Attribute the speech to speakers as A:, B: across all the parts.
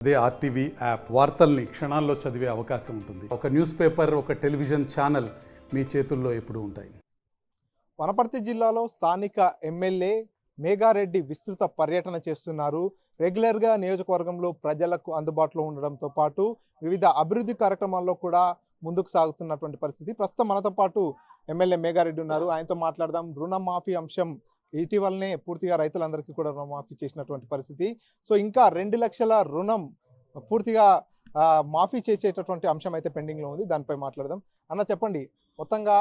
A: అదే RTV app వార్తల్ని క్షణాల్లో చదివే అవకాశం ఉంటుంది. ఒక న్యూస్ పేపర్, ఒక టెలివిజన్ ఛానల్ మీ చేతుల్లో ఎప్పుడూ ఉంటాయి.
B: వనపర్తి జిల్లాలో స్థానిక ఎమ్మెల్యే మేఘారెడ్డి విస్తృత పర్యటన చేస్తున్నారు. రెగ్యులర్గా నియోజకవర్గంలో ప్రజలకు అందుబాటులో ఉండడంతో పాటు వివిధ అభివృద్ధి కార్యక్రమాల్లో కూడా ముందుకు సాగుతున్నటువంటి పరిస్థితి. ప్రస్తుతం మనతో పాటు ఎమ్మెల్యే మేఘారెడ్డి ఉన్నారు. ఆయనతో మాట్లాడదాం. రుణమాఫీ అంశం ఇటీవలనే పూర్తిగా రైతులందరికీ కూడా రుణమాఫీ చేసినటువంటి పరిస్థితి. సో ఇంకా 2 లక్షల రుణం పూర్తిగా మాఫీ చేసేటటువంటి అంశం అయితే పెండింగ్లో ఉంది. దానిపై మాట్లాడదాం. అన్న చెప్పండి, మొత్తంగా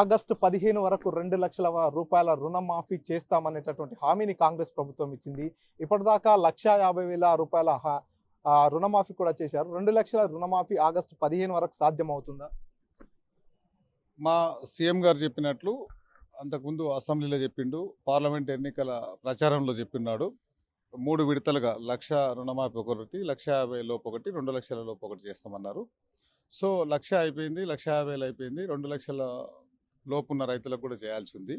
B: ఆగస్టు 15 వరకు 2 లక్షల రూపాయల రుణమాఫీ చేస్తామనేటటువంటి హామీని కాంగ్రెస్ ప్రభుత్వం ఇచ్చింది. ఇప్పటిదాకా 1,50,000 రూపాయల రుణమాఫీ కూడా చేశారు. 2 లక్షల రుణమాఫీ ఆగస్టు 15 వరకు సాధ్యమవుతుందా?
C: మా సీఎం గారు చెప్పినట్లు అంతకుముందు అసెంబ్లీలో చెప్పిండు, పార్లమెంట్ ఎన్నికల ప్రచారంలో చెప్పినాడు. 3 విడతలుగా 1,00,000 రుణమాఫీ ఒకటి, 1,50,000 లోపు ఒకటి, 2 లక్షల లోపు ఒకటి చేస్తామన్నారు. సో 1,00,000 అయిపోయింది, 1,50,000 అయిపోయింది. 2 లక్షల లోపు ఉన్న రైతులకు కూడా చేయాల్సి ఉంది.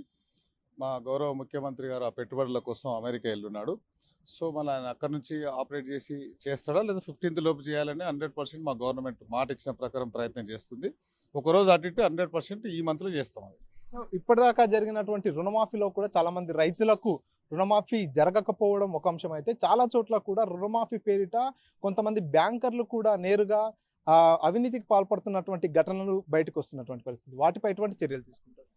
C: మా గౌరవ ముఖ్యమంత్రి గారు ఆ పెట్టుబడుల కోసం అమెరికా వెళ్ళున్నాడు. సో మళ్ళీ ఆయన అక్కడి నుంచి ఆపరేట్ చేసి చేస్తాడా లేదా 15th లోపు చేయాలని 100% మా గవర్నమెంట్ మాట ఇచ్చిన ప్రకారం ప్రయత్నం చేస్తుంది. ఒకరోజు అటు ఇటు 100% ఈ మంత్లో చేస్తాం. అది
B: ఇప్పటిదాకా జరిగినటువంటి రుణమాఫీలో కూడా చాలా మంది రైతులకు రుణమాఫీ జరగకపోవడం ఒక అంశం అయితే, చాలా చోట్ల కూడా రుణమాఫీ పేరిట కొంతమంది బ్యాంకర్లు కూడా నేరుగా అవినీతికి పాల్పడుతున్నటువంటి ఘటనలు బయటకు వస్తున్నటువంటి పరిస్థితి. వాటిపై ఎటువంటి చర్యలు తీసుకుంటారు?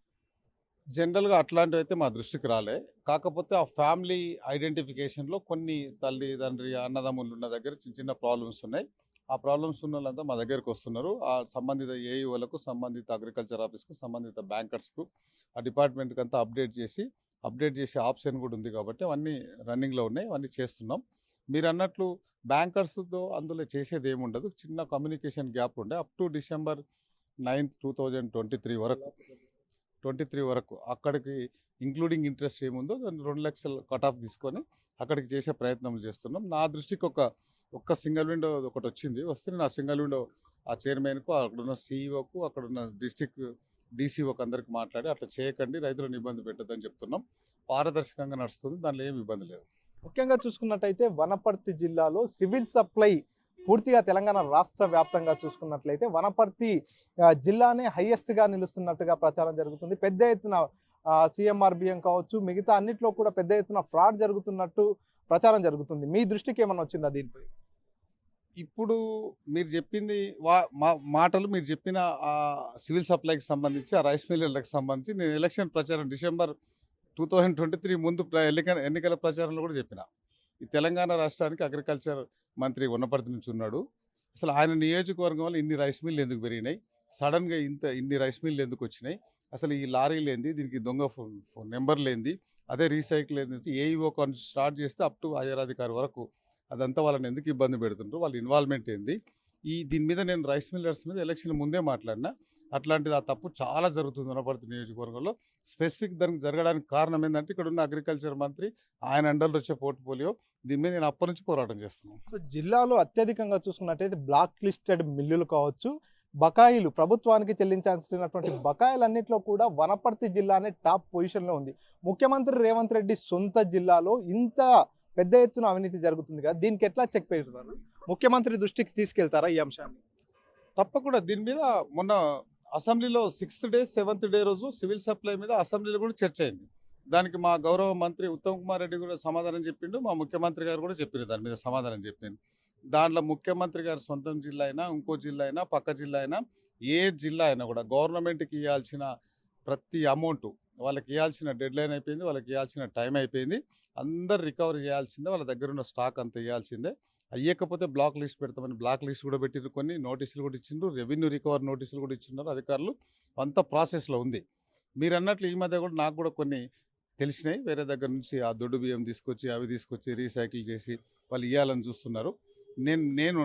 C: జనరల్గా అట్లాంటివి అయితే మా దృష్టికి రాలే. కాకపోతే ఆ ఫ్యామిలీ ఐడెంటిఫికేషన్లో కొన్ని తల్లి తండ్రి అన్నదమ్ములు ఉన్న దగ్గర చిన్న చిన్న ప్రాబ్లమ్స్ ఉన్నాయి. ఆ ప్రాబ్లమ్స్ ఉన్న వాళ్ళంతా మా దగ్గరికి వస్తున్నారు. ఆ సంబంధిత ఏఈఓలకు, సంబంధిత అగ్రికల్చర్ ఆఫీస్కు, సంబంధిత బ్యాంకర్స్కు, ఆ డిపార్ట్మెంట్కి అంతా అప్డేట్ చేసే ఆప్షన్ కూడా ఉంది. కాబట్టి అవన్నీ రన్నింగ్లో ఉన్నాయి, అవన్నీ చేస్తున్నాం. మీరు అన్నట్లు బ్యాంకర్స్తో అందులో చేసేది ఏముండదు. చిన్న కమ్యూనికేషన్ గ్యాప్ ఉండే అప్ టు December 9, 2023 వరకు అక్కడికి ఇంక్లూడింగ్ ఇంట్రెస్ట్ ఏముందో దాన్ని 2 లక్షలు కట్ ఆఫ్ తీసుకొని అక్కడికి చేసే ప్రయత్నం చేస్తున్నాం. నా దృష్టికి ఒక్క సింగిల్ విండో ఒకటి వచ్చింది. వస్తే నేను ఆ సింగిల్ విండో ఆ చైర్మన్కు, అక్కడున్న సీఈఓకు, అక్కడున్న డిస్ట్రిక్ట్ డీసీఓకి అందరికి మాట్లాడి అట్లా చేయకండి, రైతులను ఇబ్బంది పెట్టద్దని చెప్తున్నాం. పారదర్శకంగా నడుస్తుంది, దానిలో ఏమి ఇబ్బంది లేదు.
B: ముఖ్యంగా చూసుకున్నట్టయితే వనపర్తి జిల్లాలో సివిల్ సప్లై పూర్తిగా తెలంగాణ రాష్ట్ర వ్యాప్తంగా చూసుకున్నట్లయితే వనపర్తి జిల్లానే హైయెస్ట్గా నిలుస్తున్నట్టుగా ప్రచారం జరుగుతుంది. పెద్ద ఎత్తున CMRBM కావచ్చు, మిగతా అన్నిట్లో కూడా పెద్ద ఎత్తున ఫ్రాడ్ జరుగుతున్నట్టు ప్రచారం జరుగుతుంది. మీ దృష్టికి ఏమన్నా వచ్చిందా దీనిపై?
C: ఇప్పుడు మీరు చెప్పింది మాటలు, మీరు చెప్పిన సివిల్ సప్లైకి సంబంధించి, ఆ రైస్ మిల్లర్లకు సంబంధించి నేను ఎలక్షన్ ప్రచారం December 2023 ముందు ఎన్నికల ప్రచారంలో కూడా చెప్పిన. ఈ తెలంగాణ రాష్ట్రానికి అగ్రికల్చర్ మంత్రి వనపర్తి నుంచి ఉన్నాడు. అసలు ఆయన నియోజకవర్గంలో ఇన్ని రైస్ మిల్లు ఎందుకు పెరిగినాయి, సడన్గా ఇన్ని రైస్ మిల్లు ఎందుకు వచ్చినాయి, అసలు ఈ లారీలు ఏంది, దీనికి దొంగ నెంబర్లు ఏంది, అదే రీసైకిల్ ఏంది, ఏఈఓ స్టార్ట్ చేస్తే అప్ టు హైయర్ అధికారి వరకు అదంతా వాళ్ళని ఎందుకు ఇబ్బంది పెడుతుంటారు, వాళ్ళ ఇన్వాల్వ్మెంట్ ఏంది, దీని మీద నేను రైస్ మిల్లర్స్ మీద ఎలక్షన్ ముందే మాట్లాడినా. అట్లాంటిది ఆ తప్పు చాలా జరుగుతుంది వనపర్తి నియోజకవర్గంలో. స్పెసిఫిక్ దానికి జరగడానికి కారణం ఏంటంటే ఇక్కడ ఉన్న అగ్రికల్చర్ మంత్రి, ఆయన అండర్లో వచ్చే పోర్ట్ఫోలియో, దీని మీద నేను అప్పటి నుంచి పోరాటం చేస్తున్నాను.
B: సో జిల్లాలో అత్యధికంగా చూసుకున్నట్టయితే బ్లాక్ లిస్టెడ్ మిల్లులు కావచ్చు, బకాయిలు ప్రభుత్వానికి చెల్లించాల్సినటువంటి బకాయిలన్నింటిలో కూడా వనపర్తి జిల్లానే టాప్ పొజిషన్లో ఉంది. ముఖ్యమంత్రి రేవంత్ రెడ్డి సొంత జిల్లాలో ఇంత పెద్ద ఎత్తున అవినీతి జరుగుతుంది కదా, దీనికి ఎట్లా చెక్ పెడతారు? ముఖ్యమంత్రి దృష్టికి తీసుకెళ్తారా ఈ అంశాన్ని?
C: తప్పకుండా దీని మీద మొన్న అసెంబ్లీలో 6th డే 7th డే రోజు సివిల్ సప్లై మీద అసెంబ్లీలో కూడా చర్చ అయింది. దానికి మా గౌరవ మంత్రి ఉత్తమ్ కుమార్ రెడ్డి కూడా సమాధానం చెప్పిండు, మా ముఖ్యమంత్రి గారు కూడా చెప్పారు, దాని మీద సమాధానం చెప్పింది. దాంట్లో ముఖ్యమంత్రి గారు సొంతం జిల్లా అయినా, ఇంకో జిల్లా అయినా, పక్క జిల్లా అయినా, ఏ జిల్లా అయినా కూడా గవర్నమెంట్కి ఇవ్వాల్సిన ప్రతి అమౌంట్, వాళ్ళకి ఇవ్వాల్సిన డెడ్లైన్ అయిపోయింది, వాళ్ళకి ఇవ్వాల్సిన టైం అయిపోయింది. అందరు రికవరీ చేయాల్సిందే, వాళ్ళ దగ్గర ఉన్న స్టాక్ అంతా ఇవ్వాల్సిందే. అయ్యకపోతే బ్లాక్ లిస్ట్ పెడతామని బ్లాక్ లిస్ట్ కూడా పెట్టిరు, కొన్ని నోటీసులు కూడా ఇచ్చిండ్రు, రెవెన్యూ రికవరీ నోటీసులు కూడా ఇచ్చిన్నారు అధికారులు. అంత ప్రాసెస్లో ఉంది. మీరు అన్నట్లు ఈ మధ్య కూడా నాకు కూడా కొన్ని తెలిసినాయి, వేరే దగ్గర నుంచి ఆ దొడ్డు బియ్యం తీసుకొచ్చి అవి తీసుకొచ్చి రీసైకిల్ చేసి వాళ్ళు ఇవ్వాలని చూస్తున్నారు. నేను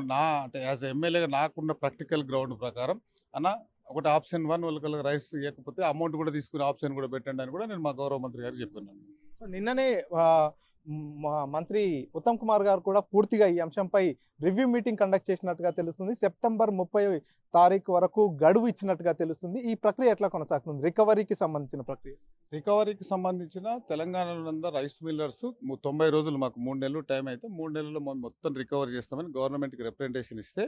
C: అంటే యాజ్ ఎమ్మెల్యేగా నాకున్న ప్రాక్టికల్ గ్రౌండ్ ప్రకారం ఒకటి ఆప్షన్ 1 వాళ్ళకి రైస్ ఇవ్వకపోతే అమౌంట్ కూడా తీసుకుని ఆప్షన్ కూడా పెట్టండి అని కూడా నేను మా గౌరవ మంత్రి గారికి చెప్పినాను.
B: నిన్ననే మంత్రి ఉత్తమ్ కుమార్ గారు కూడా పూర్తిగా ఈ అంశంపై రివ్యూ మీటింగ్ కండక్ట్ చేసినట్టుగా తెలుస్తుంది. September 30 వరకు గడువు ఇచ్చినట్టుగా తెలుస్తుంది. ఈ ప్రక్రియ ఎట్లా కొనసాగుతుంది, రికవరీకి సంబంధించిన ప్రక్రియ?
C: రికవరీకి సంబంధించిన తెలంగాణలో రైస్ మిల్లర్స్ 90 రోజులు మాకు 3 నెలలు టైం అయితే 3 నెలల్లో మొత్తం రికవర్ చేస్తామని గవర్నమెంట్కి రిప్రజెంటేషన్ ఇస్తే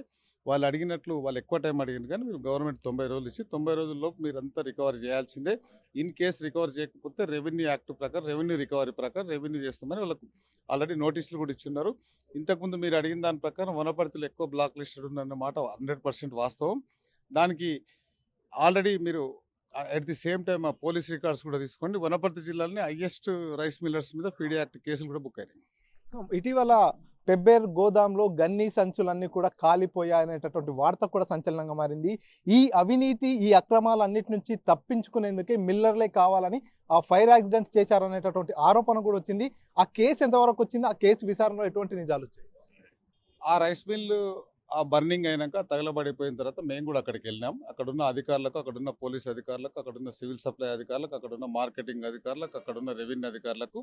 C: వాళ్ళు అడిగినట్లు వాళ్ళు ఎక్కువ టైం అడిగింది కానీ మీరు గవర్నమెంట్ 90 రోజులు ఇచ్చి 90 రోజుల్లోపు మీరంతా రికవర్ చేయాల్సిందే. ఇన్ కేసు రికవర్ చేయకపోతే రెవెన్యూ యాక్ట్ ప్రకారం రెవెన్యూ రికవరీ ప్రకారం రెవెన్యూ చేస్తామని వాళ్ళకు ఆల్రెడీ నోటీసులు కూడా ఇచ్చున్నారు. ఇంతకుముందు మీరు అడిగిన దాని ప్రకారం వనపర్తిలో ఎక్కువ బ్లాక్ లిస్టెడ్ ఉందన్నమాట 100% వాస్తవం. దానికి ఆల్రెడీ మీరు అట్ ది సేమ్ టైం ఆ పోలీస్ రికార్డ్స్ కూడా తీసుకోండి. వనపర్తి జిల్లాలోనే హైయెస్ట్ రైస్ మిల్లర్స్ మీద ఫీడీ యాక్ట్ కేసులు కూడా బుక్ అయినాయి.
B: ఇటీవల పెబ్బేర్ గోదాంలో గన్నీ సంచులన్నీ కూడా కాలిపోయాయనేటటువంటి వార్త కూడా సంచలనంగా మారింది. ఈ అవినీతి ఈ అక్రమాలన్నిటి నుంచి తప్పించుకునేందుకే మిల్లర్లే కావాలని ఆ ఫైర్ యాక్సిడెంట్స్ చేశారనేటటువంటి ఆరోపణ కూడా వచ్చింది. ఆ కేసు ఎంతవరకు వచ్చింది? ఆ కేసు విచారణలో ఎటువంటి నిజాలు వచ్చాయి?
C: ఆ రైస్ మిల్లు ఆ బర్నింగ్ అయినాక తగలబడిపోయిన తర్వాత మేము కూడా అక్కడికి వెళ్ళినాం. అక్కడున్న అధికారులకు, అక్కడున్న పోలీస్ అధికారులకు, అక్కడున్న సివిల్ సప్లై అధికారులకు, అక్కడున్న మార్కెటింగ్ అధికారులకు, అక్కడున్న రెవెన్యూ అధికారులకు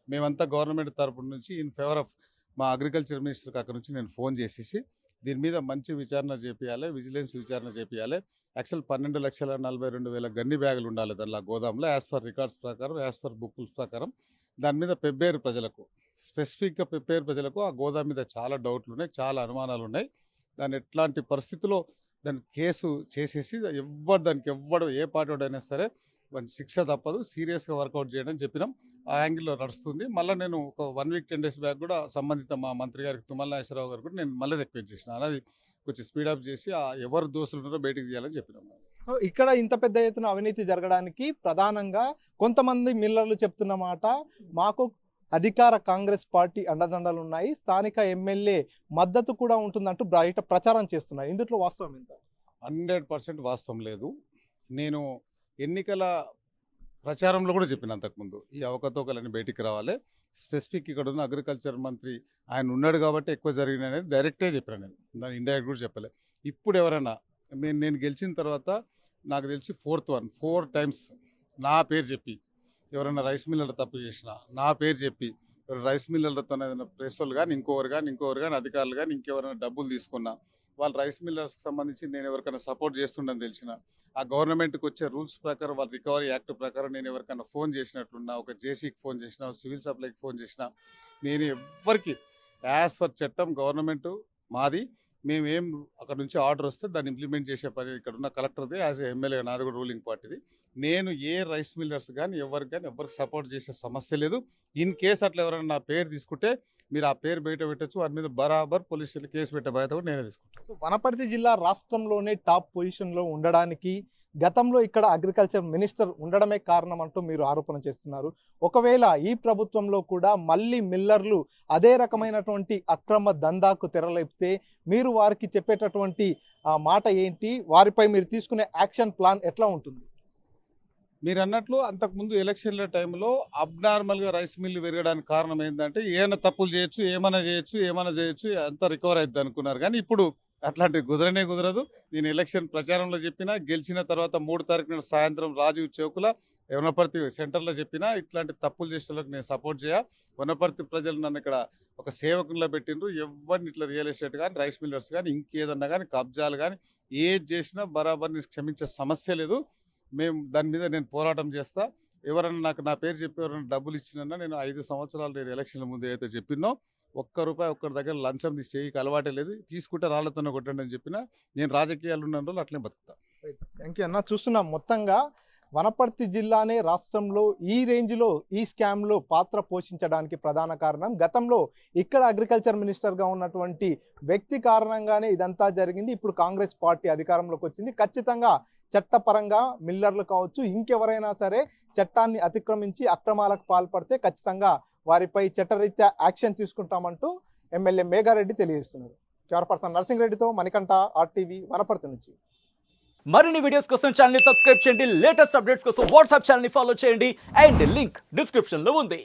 C: మేమంతా గవర్నమెంట్ తరపు నుంచి ఇన్ ఫేవర్ ఆఫ్ మా అగ్రికల్చర్ మినిస్టర్కి అక్కడ నుంచి నేను ఫోన్ చేసేసి దీని మీద మంచి విచారణ చేపియాలి, విజిలెన్స్ విచారణ చేపియాలి. యాక్చువల్ 12,42,000 గన్ని బ్యాగులు ఉండాలి దానిలో గోదాంలో యాజ్ ఫర్ రికార్డ్స్ ప్రకారం, యాజ్ ఫర్ బుక్ల ప్రకారం. దాని మీద పెబ్బేరు ప్రజలకు, స్పెసిఫిక్గా పెబ్బేరు ప్రజలకు ఆ గోదాం మీద చాలా డౌట్లు ఉన్నాయి, చాలా అనుమానాలు ఉన్నాయి. దాన్ని ఎట్లాంటి పరిస్థితుల్లో దాన్ని కేసు చేసేసి దానికి ఎవ్వడు ఏ పార్టీ అయినా సరే మంచి శిక్ష తప్పదు, సీరియస్గా వర్కౌట్ చేయడం చెప్పినాం. ఆ యాంగిల్లో నడుస్తుంది. మళ్ళీ నేను ఒక 1 వీక్ 10 డేస్ బ్యాక్ కూడా సంబంధిత మా మంత్రి గారికి తుమ్మల నాగేశ్వరరావు గారు కూడా నేను మళ్ళీ రిక్వెస్ట్ చేసిన అనేది కొంచెం స్పీడప్ చేసి ఆ ఎవరు దోషులు ఉన్నారో బయటికి తీయాలని చెప్పినాం.
B: సో ఇక్కడ ఇంత పెద్ద ఎత్తున అవినీతి జరగడానికి ప్రధానంగా కొంతమంది మిల్లర్లు చెప్తున్న మాట, మాకు అధికార కాంగ్రెస్ పార్టీ అండదండలు ఉన్నాయి, స్థానిక ఎమ్మెల్యే మద్దతు కూడా ఉంటుందంటూ బయట ప్రచారం చేస్తున్నారు. ఇందులో వాస్తవం ఎంత?
C: 100% వాస్తవం లేదు. నేను ఎన్నికల ప్రచారంలో కూడా చెప్పిన అంతకుముందు ఈ అవకతవకలన్నీ బయటికి రావాలి. స్పెసిఫిక్ ఇక్కడ ఉన్న అగ్రికల్చర్ మంత్రి ఆయన ఉన్నాడు కాబట్టి ఎక్కువ జరిగిన అనేది డైరెక్టే చెప్పాను. నేను దాన్ని ఇండైరెక్ట్ కూడా చెప్పలే. ఇప్పుడు ఎవరైనా నేను గెలిచిన తర్వాత నాకు తెలిసి 4 టైమ్స్ నా పేరు చెప్పి ఎవరైనా రైస్ మిల్లర్లు తప్పు చేసినా నా పేరు చెప్పి రైస్ మిల్లర్లతో ఏదైనా ప్రెస్ వాళ్ళు కానీ ఇంకొకరు కానీ అధికారులు కానీ ఇంకెవరైనా డబ్బులు తీసుకున్నా వాళ్ళు రైస్ మిల్లర్స్కి సంబంధించి నేను ఎవరికైనా సపోర్ట్ చేస్తుండని తెలిసిన ఆ గవర్నమెంట్కి వచ్చే రూల్స్ ప్రకారం వాళ్ళ రికవరీ యాక్ట్ ప్రకారం నేను ఎవరికైనా ఫోన్ చేసినట్లున్నా, ఒక జేసీకి ఫోన్ చేసినా, సివిల్ సప్లైకి ఫోన్ చేసినా, నేను ఎవరికి యాజ్ ఫర్ చట్టం గవర్నమెంట్ మాది, మేమేం అక్కడ నుంచి ఆర్డర్ వస్తే దాన్ని ఇంప్లిమెంట్ చేసే పని ఇక్కడ ఉన్న కలెక్టర్ది, యాజ్ ఎమ్మెల్యే నాది కూడా రూలింగ్ పార్టీది. నేను ఏ రైస్ మిల్లర్స్ కానీ ఎవరికి సపోర్ట్ చేసే సమస్య లేదు. ఇన్ కేసు అట్లా ఎవరైనా నా పేరు తీసుకుంటే మీరు ఆ పేరు బయట పెట్టచ్చు, వారి మీద బరాబర్ పోలీసులు కేసు పెట్టే బాధ్యత కూడా నేనే తీసుకుంటాను.
B: వనపర్తి జిల్లా రాష్ట్రంలోనే టాప్ పొజిషన్లో ఉండడానికి గతంలో ఇక్కడ అగ్రికల్చర్ మినిస్టర్ ఉండడమే కారణం అంటూ మీరు ఆరోపణ చేస్తున్నారు. ఒకవేళ ఈ ప్రభుత్వంలో కూడా మళ్ళీ మిల్లర్లు అదే రకమైనటువంటి అక్రమ దందాకు తెరలేపితే మీరు వారికి చెప్పేటటువంటి మాట ఏంటి? వారిపై మీరు తీసుకునే యాక్షన్ ప్లాన్ ఎట్లా ఉంటుంది?
C: మీరు అన్నట్లు అంతకుముందు ఎలక్షన్ల టైంలో అబ్నార్మల్గా రైస్ మిల్లు పెరగడానికి కారణం ఏంటంటే ఏమైనా తప్పులు చేయొచ్చు, ఏమైనా చేయొచ్చు అంతా రికవర్ అవుతుంది అనుకున్నారు. కానీ ఇప్పుడు అట్లాంటి కుదరదు. నేను ఎలక్షన్ ప్రచారంలో చెప్పినా, గెలిచిన తర్వాత 3 తారీఖున సాయంత్రం రాజీవ్ చౌక్ల వనపర్తి సెంటర్లో చెప్పినా ఇట్లాంటి తప్పులు చేసే వాళ్ళకి నేను సపోర్ట్ చేయ. వనపర్తి ప్రజలు నన్ను ఇక్కడ ఒక సేవకుల్లో పెట్టిండ్రు. ఎవరిని ఇట్లా రియల్ ఎస్టేట్ కానీ రైస్ మిల్లర్స్ కానీ ఇంకేదన్నా కానీ కబ్జాలు కానీ ఏది చేసినా బరాబర్ని క్షమించే సమస్య లేదు. మేము దాని మీద నేను పోరాటం చేస్తా. ఎవరైనా నాకు నా పేరు చెప్పి ఎవరైనా డబ్బులు ఇచ్చినా నేను 5 సంవత్సరాలు నేను ఎలక్షన్ల ముందు ఏదైతే చెప్పినో ₹1 ఒక్కరి దగ్గర లంచం తీసి చేయకి అలవాటే లేదు. తీసుకుంటే రాళ్లతోనే కొట్టండి అని చెప్పినా నేను రాజకీయాలు ఉన్న రోజులు అట్లే బతుకుతా.
B: థ్యాంక్ యూ అన్న. చూస్తున్నాం మొత్తంగా వనపర్తి జిల్లానే రాష్ట్రంలో ఈ రేంజ్లో ఈ స్కామ్లో పాత్ర పోషించడానికి ప్రధాన కారణం గతంలో ఇక్కడ అగ్రికల్చర్ మినిస్టర్గా ఉన్నటువంటి వ్యక్తి కారణంగానే ఇదంతా జరిగింది. ఇప్పుడు కాంగ్రెస్ పార్టీ అధికారంలోకి వచ్చింది. ఖచ్చితంగా చట్టపరంగా మిల్లర్లు కావచ్చు ఇంకెవరైనా సరే చట్టాన్ని అతిక్రమించి అక్రమాలకు పాల్పడితే ఖచ్చితంగా వారిపై చట్టరీత్యా యాక్షన్ తీసుకుంటామంటూ ఎమ్మెల్యే మేఘారెడ్డి తెలియజేస్తున్నారు. కెమెరా నర్సింగ్ రెడ్డితో మణికంఠ, RTV, వనపర్తి నుంచి.
D: మరిన్ని వీడియోస్ కోసం ఛానల్ ని సబ్స్క్రైబ్ చేయండి. లేటెస్ట్ అప్డేట్స్ కోసం వాట్సాప్ ఛానల్ ని ఫాలో చేయండి. అండ్ లింక్ డిస్క్రిప్షన్ లో ఉంది.